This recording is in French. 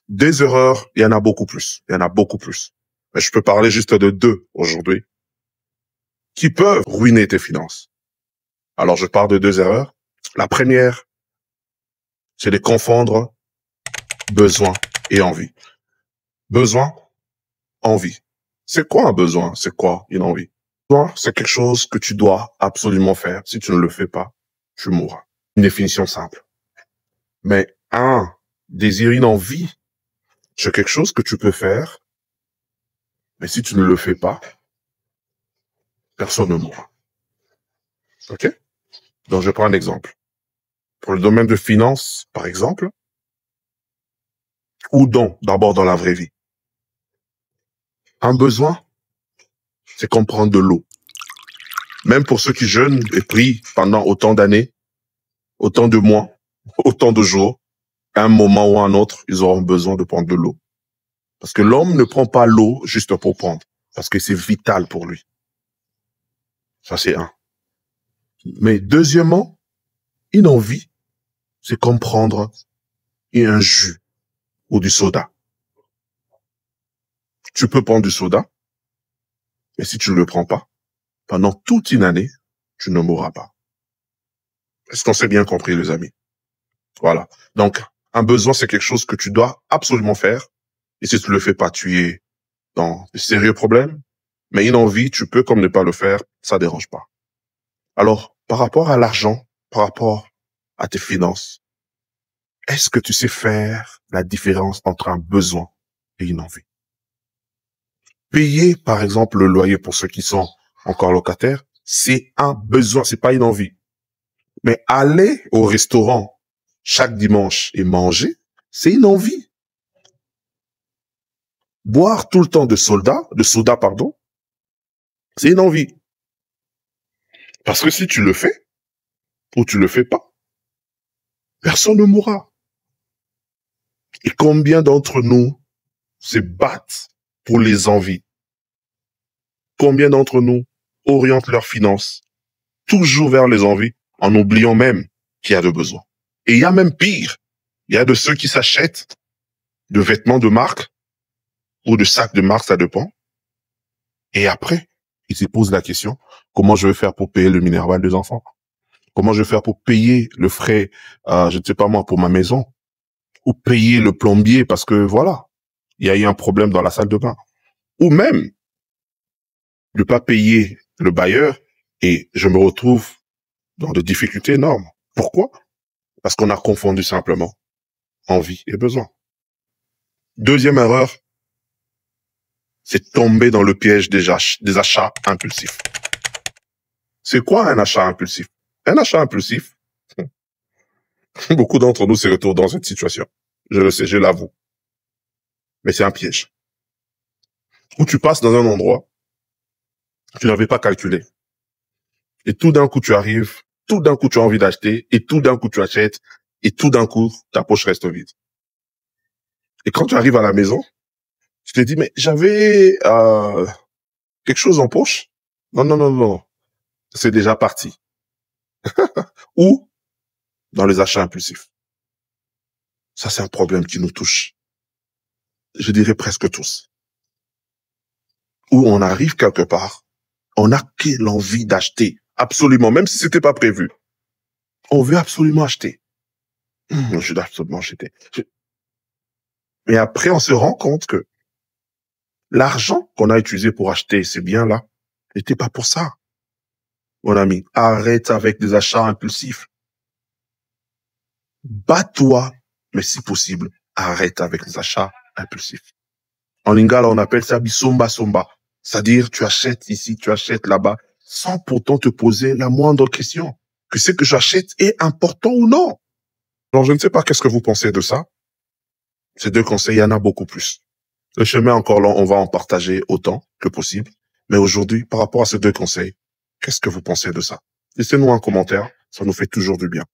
Des erreurs, il y en a beaucoup plus. Il y en a beaucoup plus. Mais je peux parler juste de deux aujourd'hui qui peuvent ruiner tes finances. Alors, je parle de deux erreurs. La première, c'est de confondre besoin et envie. Besoin, envie. C'est quoi un besoin? C'est quoi une envie? Besoin, c'est quelque chose que tu dois absolument faire. Si tu ne le fais pas, tu mourras. Une définition simple. Mais un désir, une envie, c'est quelque chose que tu peux faire, mais si tu ne le fais pas, personne ne mourra. OK? Donc, je prends un exemple. Pour le domaine de finance, par exemple, ou d'abord dans la vraie vie. Un besoin, c'est comme prendre de l'eau. Même pour ceux qui jeûnent et prient pendant autant d'années, autant de mois, autant de jours, à un moment ou à un autre, ils auront besoin de prendre de l'eau. Parce que l'homme ne prend pas l'eau juste pour prendre, parce que c'est vital pour lui. Ça, c'est un. Mais deuxièmement, une envie, c'est comme prendre un jus ou du soda. Tu peux prendre du soda, mais si tu ne le prends pas, pendant toute une année, tu ne mourras pas. Est-ce qu'on s'est bien compris, les amis? Voilà. Donc, un besoin, c'est quelque chose que tu dois absolument faire. Et si tu le fais pas, tu es dans de sérieux problèmes. Mais une envie, tu peux comme ne pas le faire, ça dérange pas. Alors, par rapport à l'argent, par rapport à tes finances, est-ce que tu sais faire la différence entre un besoin et une envie? Payer, par exemple, le loyer pour ceux qui sont encore locataires, c'est un besoin, c'est pas une envie. Mais aller au restaurant chaque dimanche et manger, c'est une envie. Boire tout le temps de soda, c'est une envie. Parce que si tu le fais, ou tu le fais pas, personne ne mourra. Et combien d'entre nous se battent pour les envies? Combien d'entre nous orientent leurs finances toujours vers les envies, en oubliant même qu'il y a de besoins? Et il y a même pire. Il y a de ceux qui s'achètent de vêtements de marque ou de sacs de marque, ça dépend. Et après, ils se posent la question, comment je vais faire pour payer le minerval des enfants? Comment je vais faire pour payer le frais, je ne sais pas moi, pour ma maison? Ou payer le plombier parce que voilà, il y a eu un problème dans la salle de bain. Ou même, ne pas payer le bailleur et je me retrouve dans des difficultés énormes. Pourquoi? Parce qu'on a confondu simplement envie et besoin. Deuxième erreur, c'est tomber dans le piège des achats impulsifs. C'est quoi un achat impulsif? Un achat impulsif, beaucoup d'entre nous se retrouvent dans cette situation. Je le sais, je l'avoue. Mais c'est un piège. Où tu passes dans un endroit, tu n'avais pas calculé. Et tout d'un coup, tu arrives, tout d'un coup, tu as envie d'acheter, et tout d'un coup, tu achètes, et tout d'un coup, ta poche reste vide. Et quand tu arrives à la maison, tu te dis, mais j'avais quelque chose en poche? Non, non, non, non. C'est déjà parti. Ou dans les achats impulsifs. Ça, c'est un problème qui nous touche. Je dirais presque tous. Où on arrive quelque part, on a que l'envie d'acheter. Absolument. Même si c'était pas prévu. On veut absolument acheter. Je dois absolument acheter. Mais après, on se rend compte que l'argent qu'on a utilisé pour acheter ces biens-là n'était pas pour ça. Mon ami, arrête avec des achats impulsifs. Bats-toi, mais si possible, arrête avec les achats impulsifs. En lingala, on appelle ça bisomba somba. C'est-à-dire, tu achètes ici, tu achètes là-bas, sans pourtant te poser la moindre question. Que ce que j'achète est important ou non? Alors, je ne sais pas qu'est-ce que vous pensez de ça. Ces deux conseils, il y en a beaucoup plus. Le chemin est encore long, on va en partager autant que possible. Mais aujourd'hui, par rapport à ces deux conseils, qu'est-ce que vous pensez de ça? Laissez-nous un commentaire, ça nous fait toujours du bien.